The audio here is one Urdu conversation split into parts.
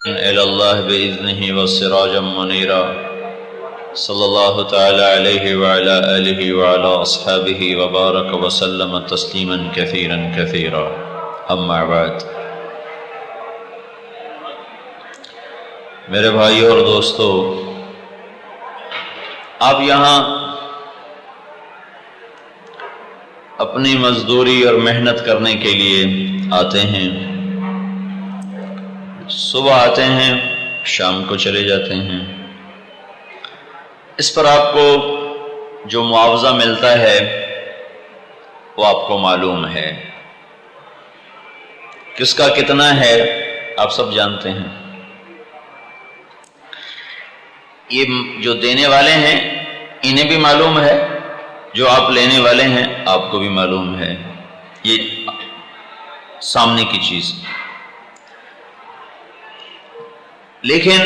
إلى الله بإذنه وسراجا منيرا صلى الله تعالى عليه وعلى آله وعلى أصحابه وبارك وسلم تسليما كثيرا كثيرا أما بعد میرے بھائیو اور دوستو، آپ یہاں اپنی مزدوری اور محنت کرنے کے لیے آتے ہیں، صبح آتے ہیں، شام کو چلے جاتے ہیں۔ اس پر آپ کو جو معاوضہ ملتا ہے وہ آپ کو معلوم ہے، کس کا کتنا ہے آپ سب جانتے ہیں۔ یہ جو دینے والے ہیں انہیں بھی معلوم ہے، جو آپ لینے والے ہیں آپ کو بھی معلوم ہے، یہ سامنے کی چیز۔ لیکن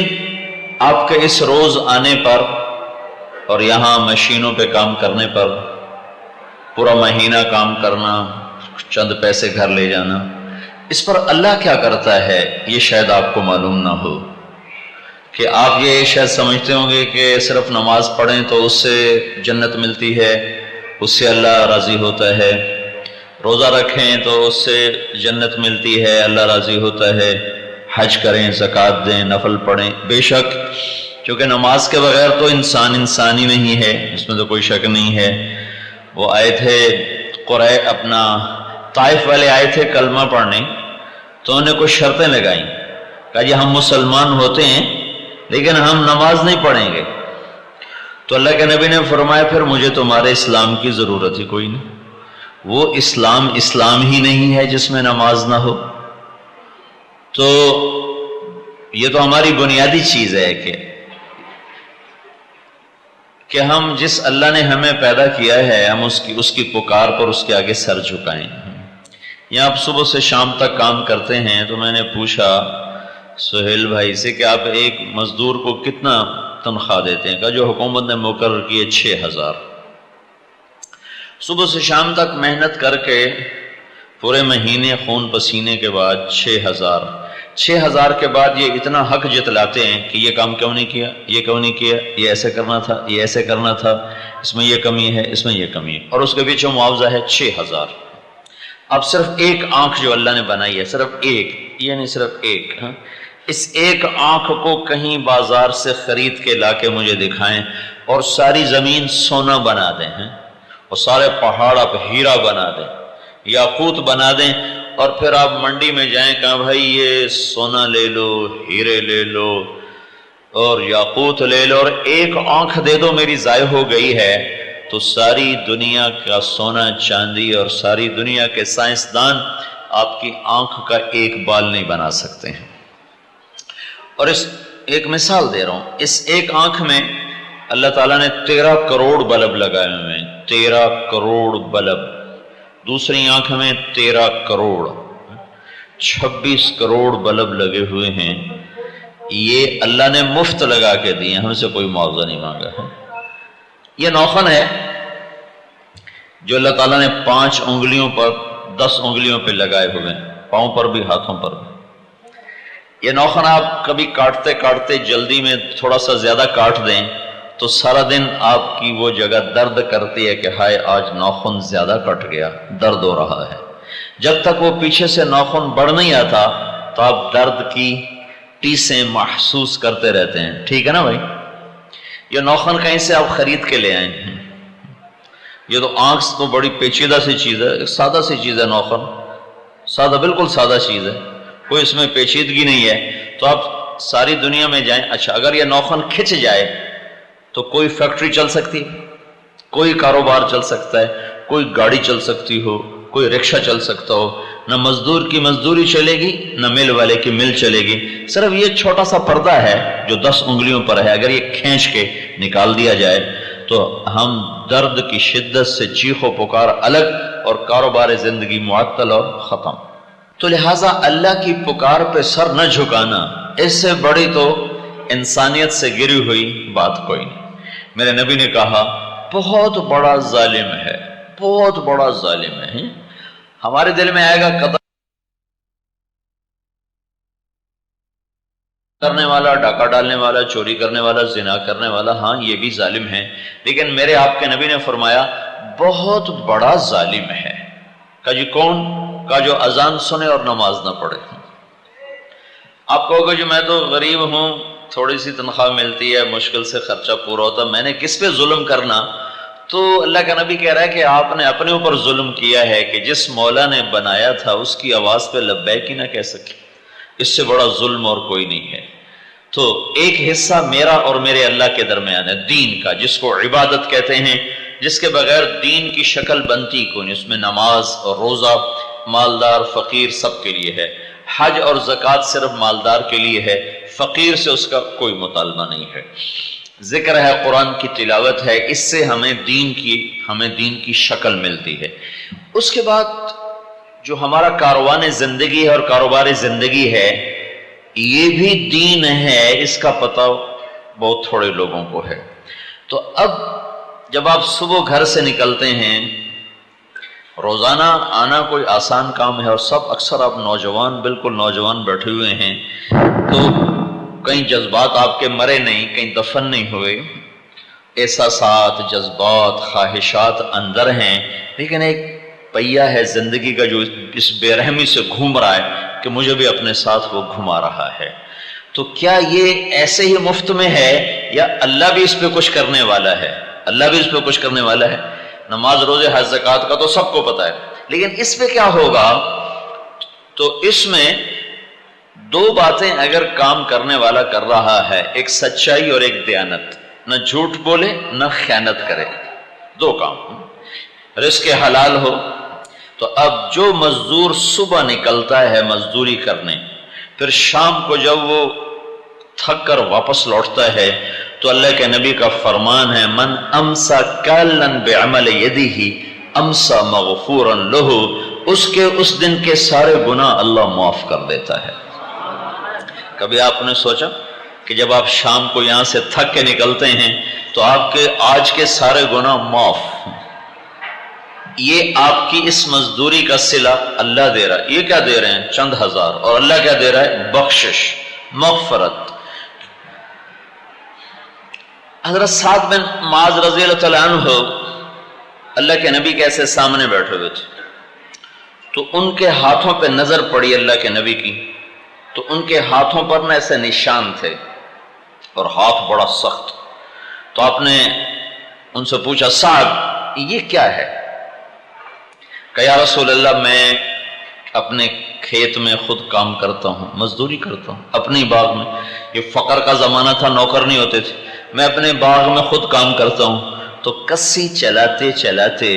آپ کے اس روز آنے پر اور یہاں مشینوں پہ کام کرنے پر پورا مہینہ کام کرنا، چند پیسے گھر لے جانا، اس پر اللہ کیا کرتا ہے یہ شاید آپ کو معلوم نہ ہو۔ کہ آپ یہ شاید سمجھتے ہوں گے کہ صرف نماز پڑھیں تو اس سے جنت ملتی ہے، اس سے اللہ راضی ہوتا ہے، روزہ رکھیں تو اس سے جنت ملتی ہے، اللہ راضی ہوتا ہے، حج کریں، زکوٰۃ دیں، نفل پڑھیں۔ بے شک، کیونکہ نماز کے بغیر تو انسان ہی نہیں ہے، اس میں تو کوئی شک نہیں ہے۔ وہ آئے تھے اپنا طائف والے آئے تھے کلمہ پڑھنے، تو انہیں کچھ شرطیں لگائیں، کہا جی ہم مسلمان ہوتے ہیں لیکن ہم نماز نہیں پڑھیں گے۔ تو اللہ کے نبی نے فرمایا پھر مجھے تمہارے اسلام کی ضرورت ہی کوئی نہیں۔ وہ اسلام ہی نہیں ہے جس میں نماز نہ ہو۔ تو یہ تو ہماری بنیادی چیز ہے کہ ہم جس اللہ نے ہمیں پیدا کیا ہے ہم اس کی پکار پر اس کے آگے سر جھکائیں۔ یہاں آپ صبح سے شام تک کام کرتے ہیں، تو میں نے پوچھا سہیل بھائی سے کہ آپ ایک مزدور کو کتنا تنخواہ دیتے ہیں؟ کہا جو حکومت نے مقرر کی ہے 6000۔ صبح سے شام تک محنت کر کے پورے مہینے خون پسینے کے بعد 6000 کے بعد یہ اتنا حق جتلاتے ہیں کہ یہ کام کیوں نہیں کیا، یہ کیوں نہیں کیا، یہ ایسے کرنا تھا، یہ ایسے کرنا تھا، اس میں یہ کمی ہے، اس میں یہ کمی ہے، اور اس کے پیچھے معاوضہ ہے 6000۔ اب صرف ایک آنکھ جو اللہ نے بنائی ہے، صرف ایک، یہ نہیں صرف ایک، اس ایک آنکھ کو کہیں بازار سے خرید کے لا کے مجھے دکھائیں اور ساری زمین سونا بنا دیں، اور سارے پہاڑ آپ ہیرا بنا دیں، یاقوت بنا دیں، اور پھر آپ منڈی میں جائیں، کہاں بھائی یہ سونا لے لو، ہیرے لے لو اور یاقوت لے لو، اور ایک آنکھ دے دو میری ضائع ہو گئی ہے، تو ساری دنیا کا سونا چاندی اور ساری دنیا کے سائنسدان آپ کی آنکھ کا ایک بال نہیں بنا سکتے ہیں۔ اور اس ایک مثال دے رہا ہوں، اس ایک آنکھ میں اللہ تعالیٰ نے 13 کروڑ بلب لگائے ہوئے ہیں، 13 کروڑ بلب۔ دوسری آنکھ میں 13 کروڑ، 26 کروڑ بلب لگے ہوئے ہیں۔ یہ اللہ نے مفت لگا کے دیے، ہم سے کوئی معاوضہ نہیں مانگا ہے۔ یہ نوخن ہے جو اللہ تعالیٰ نے 5 انگلیوں پر 10 انگلیوں پہ لگائے ہوئے ہیں، پاؤں پر بھی ہاتھوں پر بھی۔ یہ نوخن آپ کبھی کاٹتے کاٹتے جلدی میں تھوڑا سا زیادہ کاٹ دیں تو سارا دن آپ کی وہ جگہ درد کرتی ہے کہ ہائے آج نوخن زیادہ کٹ گیا، درد ہو رہا ہے۔ جب تک وہ پیچھے سے نوخن بڑھ نہیں آتا تو آپ درد کی ٹیسیں محسوس کرتے رہتے ہیں، ٹھیک ہے نا بھائی؟ یہ نوخن کہیں سے آپ خرید کے لے آئے ہیں۔ یہ تو آنکھ تو بڑی پیچیدہ سی چیز ہے، سادہ سی چیز ہے نوخن، سادہ، بالکل سادہ چیز ہے، کوئی اس میں پیچیدگی نہیں ہے۔ تو آپ ساری دنیا میں جائیں، اچھا اگر یہ نوخن کھچ جائے تو کوئی فیکٹری چل سکتی، کوئی کاروبار چل سکتا ہے، کوئی گاڑی چل سکتی ہو، کوئی رکشہ چل سکتا ہو، نہ مزدور کی مزدوری چلے گی نہ مل والے کی مل چلے گی۔ صرف یہ چھوٹا سا پردہ ہے جو 10 انگلیوں پر ہے، اگر یہ کھینچ کے نکال دیا جائے تو ہم درد کی شدت سے چیخ و پکار الگ اور کاروبار زندگی معطل اور ختم۔ تو لہٰذا اللہ کی پکار پہ سر نہ جھکانا، اس سے بڑی تو انسانیت سے گری ہوئی بات کوئی نہیں۔ میرے نبی نے کہا بہت بڑا ظالم ہے، بہت بڑا ظالم ہے۔ ہمارے دل میں آئے گا قتل کرنے والا، ڈاکہ ڈالنے والا، چوری کرنے والا، زنا کرنے والا، ہاں یہ بھی ظالم ہے، لیکن میرے آپ کے نبی نے فرمایا بہت بڑا ظالم ہے۔ کہا جی کون؟ کہا جو اذان سنے اور نماز نہ پڑھے۔ آپ کہو گے جو میں تو غریب ہوں، تھوڑی سی تنخواہ ملتی ہے، مشکل سے خرچہ پورا ہوتا، میں نے کس پہ ظلم کرنا؟ تو اللہ کا نبی کہہ رہا ہے کہ آپ نے اپنے اوپر ظلم کیا ہے کہ جس مولا نے بنایا تھا اس کی آواز پہ لبیک ہی نہ کہہ سکے، اس سے بڑا ظلم اور کوئی نہیں ہے۔ تو ایک حصہ میرا اور میرے اللہ کے درمیان ہے دین کا، جس کو عبادت کہتے ہیں، جس کے بغیر دین کی شکل بنتی کوئی نہیں۔ اس میں نماز اور روزہ مالدار فقیر سب کے لیے ہے، حج اور زکوٰۃ صرف مالدار کے لیے ہے، فقیر سے اس کا کوئی مطالبہ نہیں ہے۔ ذکر ہے، قرآن کی تلاوت ہے، اس سے ہمیں دین کی شکل ملتی ہے۔ اس کے بعد جو ہمارا کاروان زندگی ہے اور کاروبار زندگی ہے، یہ بھی دین ہے، اس کا پتہ بہت تھوڑے لوگوں کو ہے۔ تو اب جب آپ صبح گھر سے نکلتے ہیں، روزانہ آنا کوئی آسان کام ہے، اور سب اکثر آپ نوجوان، بالکل نوجوان بیٹھے ہوئے ہیں، تو کئی جذبات آپ کے مرے نہیں، کہیں دفن نہیں ہوئے، احساسات، جذبات، خواہشات اندر ہیں، لیکن ایک پہیہ ہے زندگی کا جو اس بے رحمی سے گھوم رہا ہے کہ مجھے بھی اپنے ساتھ وہ گھما رہا ہے۔ تو کیا یہ ایسے ہی مفت میں ہے یا اللہ بھی اس پہ کچھ کرنے والا ہے؟ اللہ بھی اس پہ کچھ کرنے والا ہے۔ نماز، روزے، حج، زکوٰۃ کا تو سب کو پتہ ہے، لیکن اس پہ کیا ہوگا؟ تو اس میں دو باتیں اگر کام کرنے والا کر رہا ہے، ایک سچائی اور ایک دیانت، نہ جھوٹ بولے نہ خیانت کرے، دو کام، رزق حلال ہو۔ تو اب جو مزدور صبح نکلتا ہے مزدوری کرنے، پھر شام کو جب وہ تھک کر واپس لوٹتا ہے، تو اللہ کے نبی کا فرمان ہے، من امسا کالن بعمل یدہ امسا مغفورا لہ، اس کے اس دن کے سارے گناہ اللہ معاف کر دیتا ہے۔ کبھی آپ نے سوچا کہ جب آپ شام کو یہاں سے تھک کے نکلتے ہیں تو آپ کے آج کے سارے گناہ معاف، یہ آپ کی اس مزدوری کا صلہ اللہ دے رہا ہے۔ یہ کیا دے رہے ہیں؟ چند ہزار، اور اللہ کیا دے رہا ہے؟ بخشش، مغفرت۔ حضرت سعد بن معاذ رضی اللہ تعالیٰ عنہ اللہ کے نبی کے ایسے سامنے بیٹھے ہوئے تھے، تو ان کے ہاتھوں پہ نظر پڑی اللہ کے نبی کی، تو ان کے ہاتھوں پر نہ ایسے نشان تھے اور ہاتھ بڑا سخت۔ تو آپ نے ان سے پوچھا، سعد یہ کیا ہے؟ کہ یا رسول اللہ، میں اپنے کھیت میں خود کام کرتا ہوں، مزدوری کرتا ہوں اپنی باغ میں، یہ فقر کا زمانہ تھا، نوکر نہیں ہوتے تھے، میں اپنے باغ میں خود کام کرتا ہوں، تو کسی چلاتے چلاتے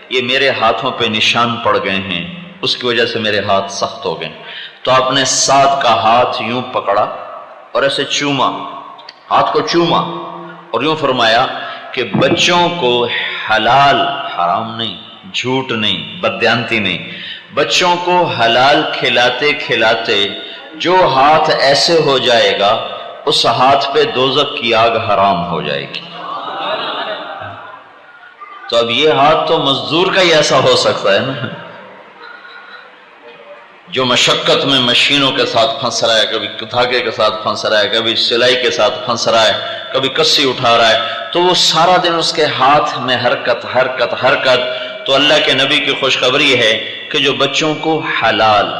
یہ میرے ہاتھوں پہ نشان پڑ گئے ہیں، اس کی وجہ سے میرے ہاتھ سخت ہو گئے۔ تو آپ نے سعد کا ہاتھ یوں پکڑا اور ایسے چوما، ہاتھ کو چوما، اور یوں فرمایا کہ بچوں کو حلال، حرام نہیں، جھوٹ نہیں، بددیانتی نہیں، بچوں کو حلال کھلاتے کھلاتے جو ہاتھ ایسے ہو جائے گا، اس ہاتھ پہ دوزخ کی آگ حرام ہو جائے گی۔ تو اب یہ ہاتھ تو مزدور کا ہی ایسا ہو سکتا ہے نا، جو مشقت میں مشینوں کے ساتھ پھنس رہا ہے، کبھی دھاگے کے ساتھ پھنس رہا ہے، کبھی سلائی کے ساتھ پھنس رہا ہے، کبھی کسی اٹھا رہا ہے، تو وہ سارا دن اس کے ہاتھ میں حرکت حرکت حرکت۔ تو اللہ کے نبی کی خوشخبری ہے کہ جو بچوں کو حلال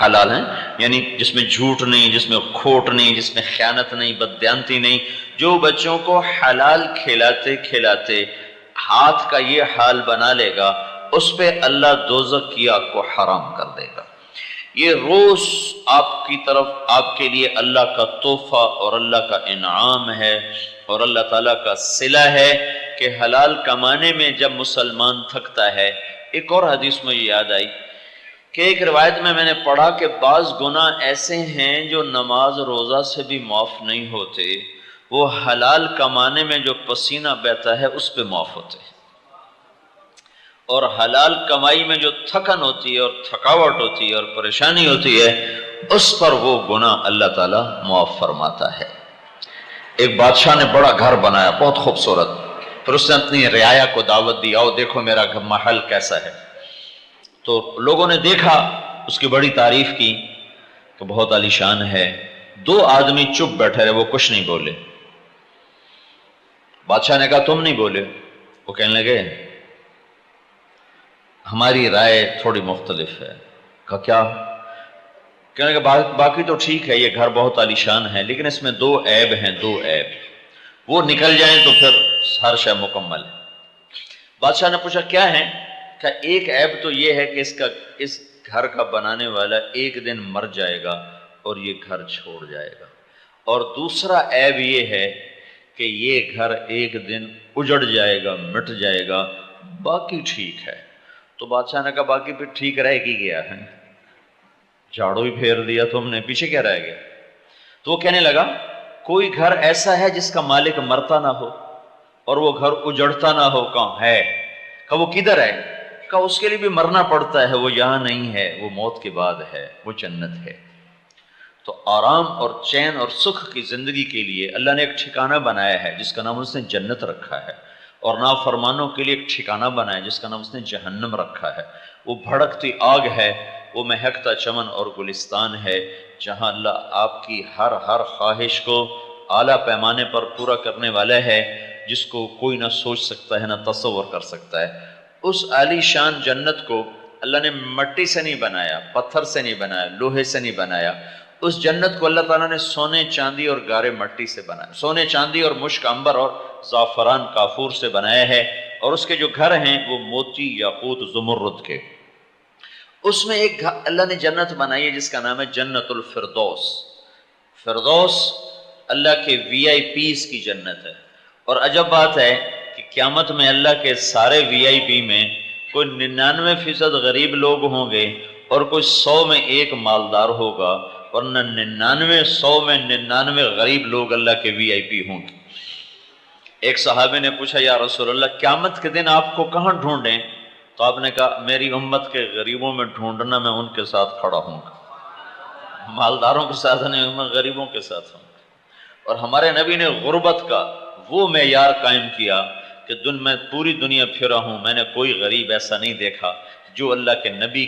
حلال ہیں، یعنی جس میں جھوٹ نہیں، جس میں کھوٹ نہیں، جس میں خیانت نہیں، بددیانتی نہیں، جو بچوں کو حلال کھلاتے کھلاتے ہاتھ کا یہ حال بنا لے گا، اس پہ اللہ دوزخ کی آگ کو حرام کر دے گا۔ یہ روز آپ کی طرف، آپ کے لیے اللہ کا تحفہ اور اللہ کا انعام ہے اور اللہ تعالیٰ کا صلہ ہے کہ حلال کمانے میں جب مسلمان تھکتا ہے۔ ایک اور حدیث مجھے یاد آئی کہ ایک روایت میں نے پڑھا کہ بعض گناہ ایسے ہیں جو نماز روزہ سے بھی معاف نہیں ہوتے، وہ حلال کمانے میں جو پسینہ بہتا ہے اس پہ معاف ہوتے ہیں، اور حلال کمائی میں جو تھکن ہوتی ہے اور تھکاوٹ ہوتی ہے اور پریشانی ہوتی ہے، اس پر وہ گناہ اللہ تعالیٰ معاف فرماتا ہے۔ ایک بادشاہ نے بڑا گھر بنایا، بہت خوبصورت، پھر اس نے اپنی رعایا کو دعوت دی، آؤ دیکھو میرا محل کیسا ہے۔ تو لوگوں نے دیکھا، اس کی بڑی تعریف کی، تو بہت عالیشان ہے، دو آدمی چپ بیٹھے رہے، وہ کچھ نہیں بولے۔ بادشاہ نے کہا تم نہیں بولے؟ وہ کہنے لگے ہماری رائے تھوڑی مختلف ہے۔ کہا کیا؟ کہنے لگے باقی تو ٹھیک ہے، یہ گھر بہت عالیشان ہے، لیکن اس میں دو عیب ہیں، دو عیب، وہ نکل جائیں تو پھر ہر شے مکمل ہے۔ بادشاہ نے پوچھا کیا ہے؟ کہ ایک عیب تو یہ ہے کہ اس گھر کا بنانے والا ایک دن مر جائے گا اور یہ گھر چھوڑ جائے گا، اور دوسرا عیب یہ ہے کہ یہ گھر ایک دن اجڑ جائے گا، مٹ جائے گا، باقی ٹھیک ہے۔ تو بادشاہ نے کہا باقی پھر ٹھیک رہ کی گیا ہے، جھاڑو ہی پھیر دیا تم نے، پیچھے کیا رہ گیا؟ تو وہ کہنے لگا کوئی گھر ایسا ہے جس کا مالک مرتا نہ ہو اور وہ گھر اجڑتا نہ ہو؟ کہاں ہے؟ کہ وہ کدھر ہے؟ کہ اس کے لیے بھی مرنا پڑتا ہے، وہ یہاں نہیں ہے، وہ موت کے بعد ہے، وہ جنت ہے۔ تو آرام اور چین اور سکھ کی زندگی کے لیے اللہ نے ایک ٹھکانہ بنایا ہے جس کا نام اس نے جنت رکھا ہے، اور نافرمانوں کے لیے ایک ٹھکانہ بنایا جس کا نام اس نے جہنم رکھا ہے۔ وہ بھڑکتی آگ ہے، وہ مہکتا چمن اور گلستان ہے، جہاں اللہ آپ کی ہر خواہش کو اعلیٰ پیمانے پر پورا کرنے والا ہے، جس کو کوئی نہ سوچ سکتا ہے، نہ تصور کر سکتا ہے۔ اس عالی شان جنت کو اللہ نے مٹی سے نہیں بنایا، پتھر سے نہیں بنایا، لوہے سے نہیں بنایا۔ اس جنت کو اللہ تعالیٰ نے سونے چاندی اور گارے مٹی سے بنایا، سونے چاندی اور مشک عنبر اور زعفران کافور سے بنایا ہے، اور اس کے جو گھر ہیں وہ موتی یاقوت زمرد کے۔ اس میں ایک اللہ نے جنت بنائی ہے جس کا نام ہے جنت الفردوس۔ فردوس اللہ کے وی آئی پیز کی جنت ہے، اور عجب بات ہے کہ قیامت میں اللہ کے سارے وی آئی پی میں کوئی 99% غریب لوگ ہوں گے اور کوئی 100 میں ایک مالدار ہوگا، ورنہ 100 میں 99 غریب لوگ اللہ کے وی آئی پی ہوں گے۔ ایک صحابی نے پوچھا یا رسول اللہ قیامت کے دن آپ کو کہاں ڈھونڈیں؟ تو آپ نے کہا میری امت کے غریبوں میں ڈھونڈنا، میں ان کے ساتھ کھڑا ہوں گا، مالداروں کے ساتھ نہیں، میں غریبوں کے ساتھ ہوں گا۔ اور ہمارے نبی نے غربت کا وہ معیار قائم کیا کہ میں پوری دنیا پھرا ہوں، میں نے کوئی غریب ایسا نہیں دیکھا جو اللہ کے نبی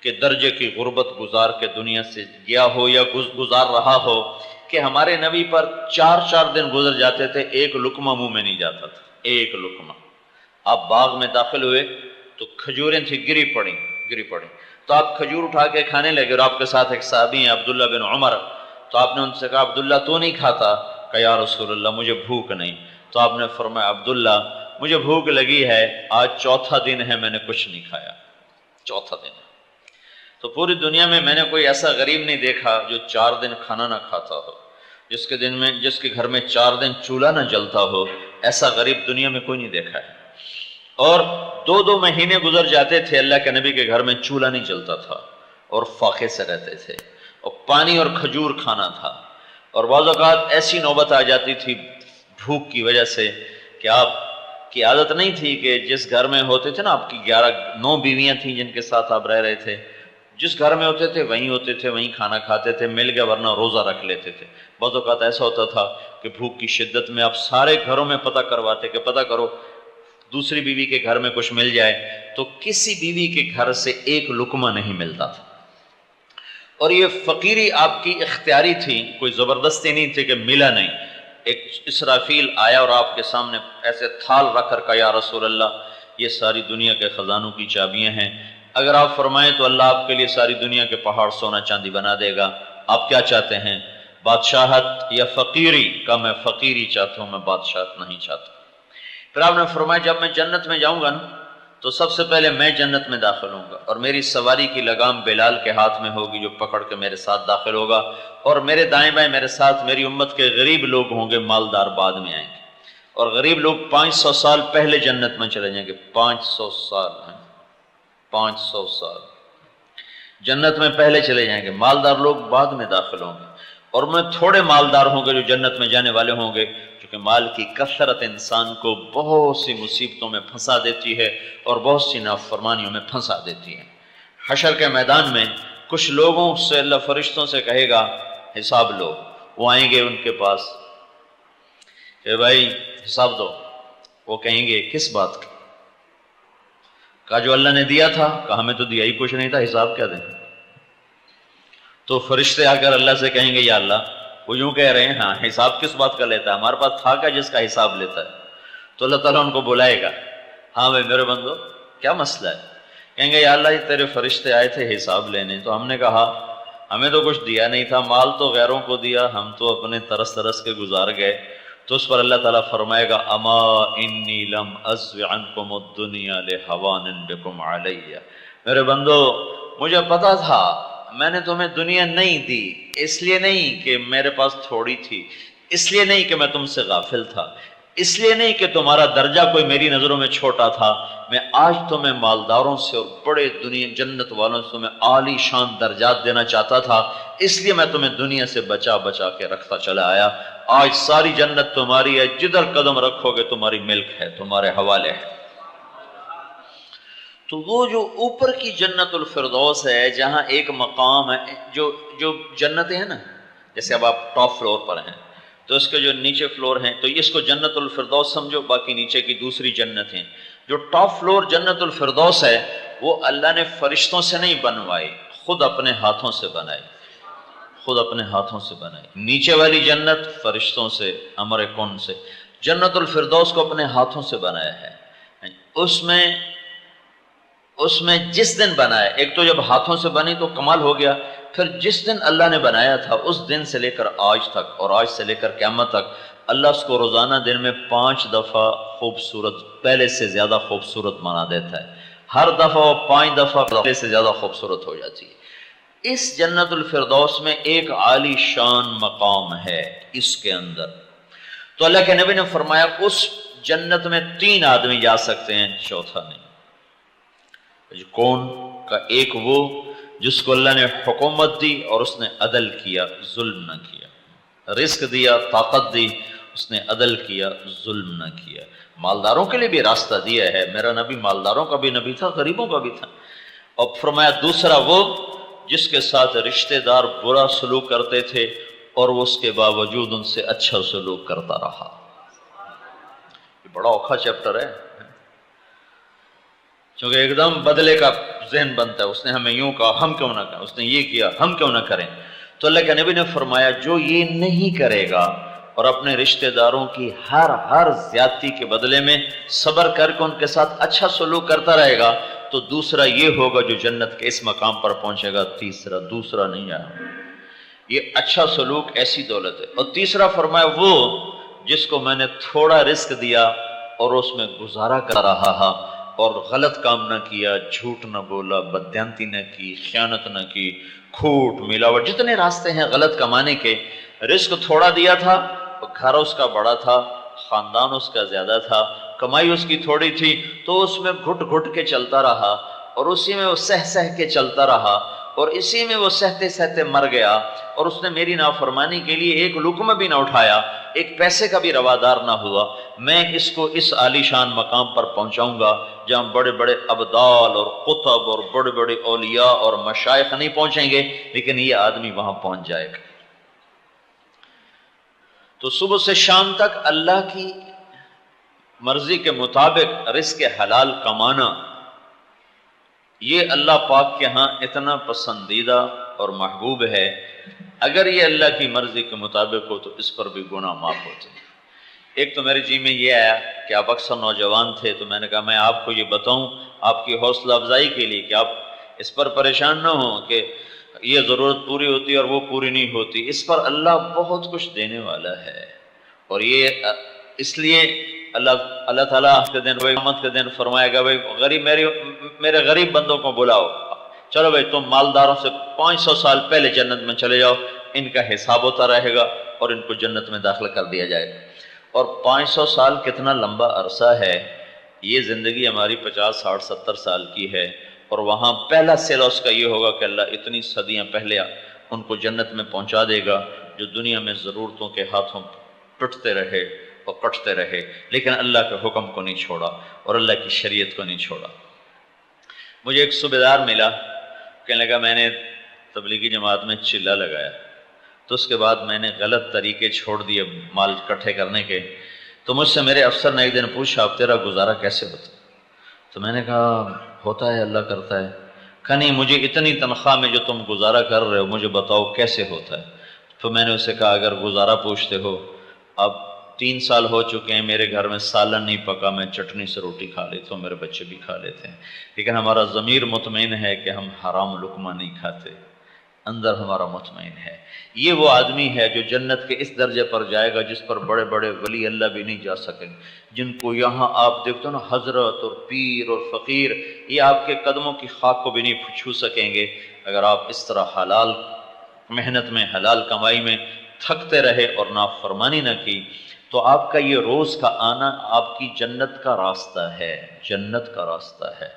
کے درجے کی غربت گزار کے دنیا سے گیا ہو یا گزار رہا ہو، کہ ہمارے نبی پر 4 دن گزر جاتے تھے، ایک لقمہ منہ میں نہیں جاتا تھا، ایک لقمہ۔ آپ باغ میں داخل ہوئے تو کھجوریں تھی گری پڑی تو آپ کھجور اٹھا کے کھانے لگے، اور آپ کے ساتھ ایک صحابی ہیں عبداللہ بن عمر، تو آپ نے ان سے کہا عبداللہ تو نہیں کھاتا؟ کہ یا رسول اللہ مجھے بھوک نہیں۔ تو آپ نے فرمایا عبداللہ مجھے بھوک لگی ہے، آج 4تھا دن ہے میں نے کچھ نہیں کھایا، 4تھا دن ہے۔ تو پوری دنیا میں نے کوئی ایسا غریب نہیں دیکھا جو 4 دن کھانا نہ کھاتا ہو، جس کے گھر میں 4 دن چولہا نہ جلتا ہو، ایسا غریب دنیا میں کوئی نہیں دیکھا ہے۔ اور 2 مہینے گزر جاتے تھے اللہ کے نبی کے گھر میں چولہا نہیں جلتا تھا، اور فاقے سے رہتے تھے، اور پانی اور کھجور کھانا تھا۔ اور بعض اوقات ایسی نوبت آ جاتی تھی بھوک کی وجہ سے کہ آپ کی عادت نہیں تھی کہ جس گھر میں ہوتے تھے نا، آپ کی 9 بیویاں تھیں جن کے ساتھ آپ رہ رہے تھے، جس گھر میں ہوتے تھے وہیں کھانا کھاتے تھے، مل گیا ورنہ روزہ رکھ لیتے تھے۔ بعض اوقات ایسا ہوتا تھا کہ بھوک کی شدت میں آپ سارے گھروں میں پتہ کرواتے کہ پتہ کرو دوسری بیوی کے گھر میں کچھ مل جائے، تو کسی بیوی کے گھر سے ایک لقمہ نہیں ملتا تھا۔ اور یہ فقیری آپ کی اختیاری تھی، کوئی زبردستی نہیں تھی کہ ملا نہیں۔ ایک اسرافیل آیا اور آپ کے سامنے ایسے تھال رکھ کر کہا یا رسول اللہ یہ ساری دنیا کے خزانوں کی چابیاں ہیں، اگر آپ فرمائیں تو اللہ آپ کے لیے ساری دنیا کے پہاڑ سونا چاندی بنا دے گا، آپ کیا چاہتے ہیں، بادشاہت یا فقیری؟ کہا میں فقیری چاہتا ہوں، میں بادشاہت نہیں چاہتا۔ پھر آپ نے فرمایا جب میں جنت میں جاؤں گا نا تو سب سے پہلے میں جنت میں داخل ہوں گا، اور میری سواری کی لگام بلال کے ہاتھ میں ہوگی جو پکڑ کے میرے ساتھ داخل ہوگا، اور میرے دائیں بائیں میرے ساتھ میری امت کے غریب لوگ ہوں گے، مالدار بعد میں آئیں گے، اور غریب لوگ 500 سال پہلے جنت میں چلے جائیں گے۔ 500 سال ہیں، 500 سال جنت میں پہلے چلے جائیں گے، مالدار لوگ بعد میں داخل ہوں گے، اور میں تھوڑے مالدار ہوں گے جو جنت میں جانے والے ہوں گے، کیونکہ مال کی کثرت انسان کو بہت سی مصیبتوں میں پھنسا دیتی ہے اور بہت سی نافرمانیوں میں پھنسا دیتی ہے۔ حشر کے میدان میں کچھ لوگوں سے اللہ فرشتوں سے کہے گا حساب لو، وہ آئیں گے ان کے پاس کہ بھائی حساب دو، وہ کہیں گے کس بات کا؟ کہا جو اللہ نے دیا تھا۔ کہا ہمیں تو دیا ہی کچھ نہیں تھا، حساب کیا دیں؟ تو فرشتے آ کر اللہ سے کہیں گے یا اللہ، وہ یوں کہہ رہے ہیں ہاں حساب کس بات کا لیتا ہے، ہمارے پاس تھا کیا جس کا حساب لیتا ہے؟ تو اللہ تعالیٰ ان کو بلائے گا، ہاں بھائی میرے بندو کیا مسئلہ ہے؟ کہیں گے یا اللہ یہ تیرے فرشتے آئے تھے حساب لینے، تو ہم نے کہا ہمیں تو کچھ دیا نہیں تھا، مال تو غیروں کو دیا، ہم تو اپنے ترس ترس کے گزار گئے۔ تو اس پر اللہ تعالیٰ فرمائے گا اما انی لم ازو عنکم الدنیا لہوان بکم علی، میرے بندو مجھے پتا تھا، میں نے تمہیں دنیا نہیں دی اس لیے نہیں کہ میرے پاس تھوڑی تھی، اس لیے نہیں کہ میں تم سے غافل تھا، اس لیے نہیں کہ تمہارا درجہ کوئی میری نظروں میں چھوٹا تھا، میں آج تمہیں مالداروں سے اور بڑے دنیا جنت والوں سے تمہیں عالی شان درجات دینا چاہتا تھا، اس لیے میں تمہیں دنیا سے بچا بچا کے رکھتا چلا آیا۔ آج ساری جنت تمہاری ہے، جدھر قدم رکھو گے تمہاری ملک ہے، تمہارے حوالے ہے۔ تو وہ جو اوپر کی جنت الفردوس ہے، جہاں ایک مقام ہے، جو جنتیں ہیں نا، جیسے اب آپ ٹاپ فلور پر ہیں تو اس کے جو نیچے فلور ہیں تو اس کو جنت الفردوس سمجھو، باقی نیچے کی دوسری جنت ہیں۔ جو ٹاپ فلور جنت الفردوس ہے وہ اللہ نے فرشتوں سے نہیں بنوائی، خود اپنے ہاتھوں سے بنائی، خود اپنے ہاتھوں سے بنائی۔ نیچے والی جنت فرشتوں سے، امر کن سے، جنت الفردوس کو اپنے ہاتھوں سے بنایا ہے۔ اس میں جس دن بنایا، ایک تو جب ہاتھوں سے بنی تو کمال ہو گیا، پھر جس دن اللہ نے بنایا تھا اس دن سے لے کر آج تک، اور آج سے لے کر قیامت تک، اللہ اس کو روزانہ دن میں 5 دفعہ خوبصورت، پہلے سے زیادہ خوبصورت بنا دیتا ہے۔ ہر دفعہ وہ 5 دفعہ پہلے سے زیادہ خوبصورت ہو جاتی ہے۔ اس جنت الفردوس میں ایک عالی شان مقام ہے اس کے اندر۔ تو اللہ کے نبی نے فرمایا اس جنت میں 3 آدمی جا سکتے ہیں، چوتھا نہیں۔ کون کا؟ ایک وہ جس کو اللہ نے حکومت دی اور اس نے عدل کیا، ظلم نہ کیا، رزق دیا، طاقت دی، اس نے عدل کیا، ظلم نہ کیا۔ مالداروں کے لیے بھی راستہ دیا ہے، میرا نبی مالداروں کا بھی نبی تھا، غریبوں کا بھی تھا۔ اور فرمایا دوسرا وہ جس کے ساتھ رشتہ دار برا سلوک کرتے تھے اور وہ اس کے باوجود ان سے اچھا سلوک کرتا رہا۔ یہ بڑا اوکھا چیپٹر ہے، چونکہ ایک دم بدلے کا ذہن بنتا ہے، اس نے ہمیں یوں کہا ہم کیوں نہ کریں، اس نے یہ کیا ہم کیوں نہ کریں۔ تو اللہ کے نبی نے فرمایا جو یہ نہیں کرے گا اور اپنے رشتہ داروں کی ہر زیادتی کے بدلے میں صبر کر کے ان کے ساتھ اچھا سلوک کرتا رہے گا، تو دوسرا یہ ہوگا جو جنت کے اس مقام پر پہنچے گا۔ تیسرا، دوسرا نہیں آیا، یہ اچھا سلوک ایسی دولت ہے۔ اور تیسرا فرمایا وہ جس کو میں نے تھوڑا رزق دیا اور اس میں گزارا کر رہا اور غلط کام نہ کیا، جھوٹ نہ بولا، بددیانتی نہ کی، خیانت نہ کی، کھوٹ ملاوٹ، جتنے راستے ہیں غلط کمانے کے۔ رزق تھوڑا دیا تھا، گھر اس کا بڑا تھا، خاندان اس کا زیادہ تھا، کمائی اس کی تھوڑی تھی، تو اس میں گھٹ گھٹ کے چلتا رہا اور اسی میں وہ سہ کے چلتا رہا اور اسی میں وہ سہتے سہتے مر گیا، اور اس نے میری نافرمانی کے لیے ایک لقمہ بھی نہ اٹھایا، ایک پیسے کا بھی روادار نہ ہوا۔ میں اس کو اس عالی شان مقام پر پہنچاؤں گا جہاں بڑے بڑے ابدال اور قطب اور بڑے بڑے اولیاء اور مشائخ نہیں پہنچیں گے، لیکن یہ آدمی وہاں پہنچ جائے گا۔ تو صبح سے شام تک اللہ کی مرضی کے مطابق رزق حلال کمانا، یہ اللہ پاک کے ہاں اتنا پسندیدہ اور محبوب ہے۔ اگر یہ اللہ کی مرضی کے مطابق ہو تو اس پر بھی گناہ معاف ہوتے ہیں۔ ایک تو میرے جی میں یہ آیا کہ آپ اکثر نوجوان تھے، تو میں نے کہا میں آپ کو یہ بتاؤں آپ کی حوصلہ افزائی کے لیے کہ آپ اس پر پریشان نہ ہوں کہ یہ ضرورت پوری ہوتی ہے اور وہ پوری نہیں ہوتی۔ اس پر اللہ بہت کچھ دینے والا ہے، اور یہ اس لیے اللہ تعالیٰ کے دن، قیامت کے دن فرمائے گا بھائی میرے غریب بندوں کو بلاؤ، چلو بھائی تم مالداروں سے 500 سال پہلے جنت میں چلے جاؤ، ان کا حساب ہوتا رہے گا اور ان کو جنت میں داخل کر دیا جائے گا۔ اور 500 سال کتنا لمبا عرصہ ہے، یہ زندگی ہماری 50 60 70 سال کی ہے، اور وہاں پہلا سیلا اس کا یہ ہوگا کہ اللہ اتنی صدیاں پہلے ان کو جنت میں پہنچا دے گا جو دنیا میں ضرورتوں کے ہاتھوں پٹتے رہے اور کٹتے رہے، لیکن اللہ کے حکم کو نہیں چھوڑا اور اللہ کی شریعت کو نہیں چھوڑا۔ مجھے ایک صوبے دار ملا، کہنے لگا میں نے تبلیغی جماعت میں چلہ لگایا، تو اس کے بعد میں نے غلط طریقے چھوڑ دیے مال اکٹھے کرنے کے، تو مجھ سے میرے افسر نے ایک دن پوچھا اب تیرا گزارا کیسے ہوتا؟ تو میں نے کہا ہوتا ہے، اللہ کرتا ہے۔ کہا نہیں مجھے اتنی تنخواہ میں جو تم گزارا کر رہے ہو مجھے بتاؤ کیسے ہوتا ہے. تو میں نے اسے کہا اگر گزارا پوچھتے ہو، اب 3 سال ہو چکے ہیں میرے گھر میں سالن نہیں پکا، میں چٹنی سے روٹی کھا لیتا ہوں، میرے بچے بھی کھا لیتے ہیں، لیکن ہمارا ضمیر مطمئن ہے کہ ہم حرام لقمہ نہیں کھاتے، اندر ہمارا مطمئن ہے. یہ وہ آدمی ہے جو جنت کے اس درجے پر جائے گا جس پر بڑے بڑے ولی اللہ بھی نہیں جا سکیں، جن کو یہاں آپ دیکھتے ہو نا حضرت اور پیر اور فقیر، یہ آپ کے قدموں کی خاک کو بھی نہیں چھو سکیں گے اگر آپ اس طرح حلال محنت میں، حلال کمائی میں تھکتے رہے اور نافرمانی نہ کی. تو آپ کا یہ روز کا آنا آپ کی جنت کا راستہ ہے، جنت کا راستہ ہے.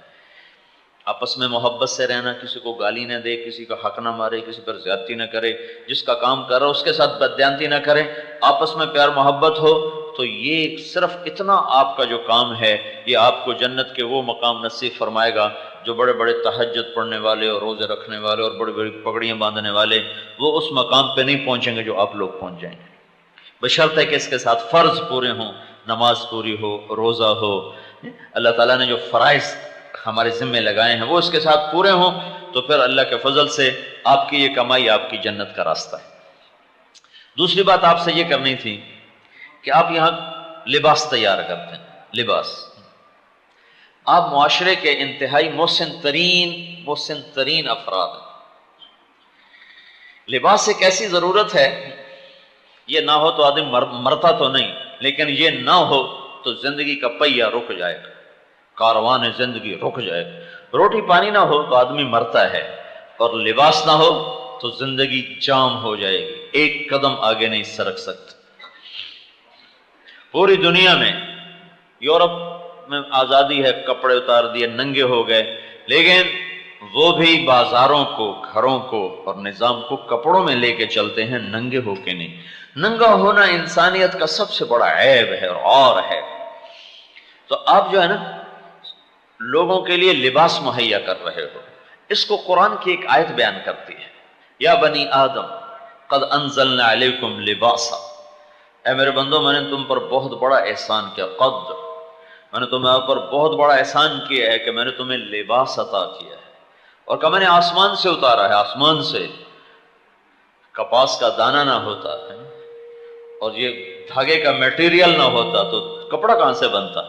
آپس میں محبت سے رہنا، کسی کو گالی نہ دے، کسی کا حق نہ مارے، کسی پر زیادتی نہ کرے، جس کا کام کر رہا اس کے ساتھ بددیانتی نہ کرے، آپس میں پیار محبت ہو. تو یہ صرف اتنا آپ کا جو کام ہے یہ آپ کو جنت کے وہ مقام نصیب فرمائے گا جو بڑے بڑے تہجد پڑھنے والے اور روزے رکھنے والے اور بڑی بڑی پگڑیاں باندھنے والے وہ اس مقام پہ نہیں پہنچیں گے جو آپ لوگ پہنچ جائیں گے، بشرطے کہ اس کے ساتھ فرض پورے ہوں، نماز پوری ہو، روزہ ہو، اللہ تعالیٰ نے جو فرائض ہمارے ذمے لگائے ہیں وہ اس کے ساتھ پورے ہوں، تو پھر اللہ کے فضل سے آپ کی یہ کمائی آپ کی جنت کا راستہ ہے. دوسری بات آپ سے یہ کرنی تھی کہ آپ یہاں لباس تیار کرتے ہیں. لباس، آپ معاشرے کے انتہائی محسن ترین افراد ہیں. لباس ایک ایسی ضرورت ہے، یہ نہ ہو تو آدمی مرتا تو نہیں، لیکن یہ نہ ہو تو زندگی کا پہیہ رک جائے گا، کاروان زندگی رک جائے گا. روٹی پانی نہ ہو تو آدمی مرتا ہے، اور لباس نہ ہو تو زندگی جام ہو جائے گی، ایک قدم آگے نہیں سرک سکتا. پوری دنیا میں، یورپ میں آزادی ہے، کپڑے اتار دیے، ننگے ہو گئے، لیکن وہ بھی بازاروں کو، گھروں کو اور نظام کو کپڑوں میں لے کے چلتے ہیں، ننگے ہو کے نہیں. ننگا ہونا انسانیت کا سب سے بڑا عیب ہے اور ہے. تو آپ جو ہے نا لوگوں کے لیے لباس مہیا کر رہے ہو. اس کو قرآن کی ایک آیت بیان کرتی ہے، یا بنی آدم قد انزلنا علیکم لباسا، اے میرے بندو میں نے تم پر بہت بڑا احسان کیا، قد میں نے تمہیں پر بہت بڑا احسان کیا ہے کہ میں نے تمہیں لباس عطا کیا ہے، اور کہ میں نے آسمان سے اتارا ہے. آسمان سے کپاس کا دانہ نہ ہوتا ہے اور یہ دھاگے کا میٹیریل نہ ہوتا تو کپڑا کہاں سے بنتا.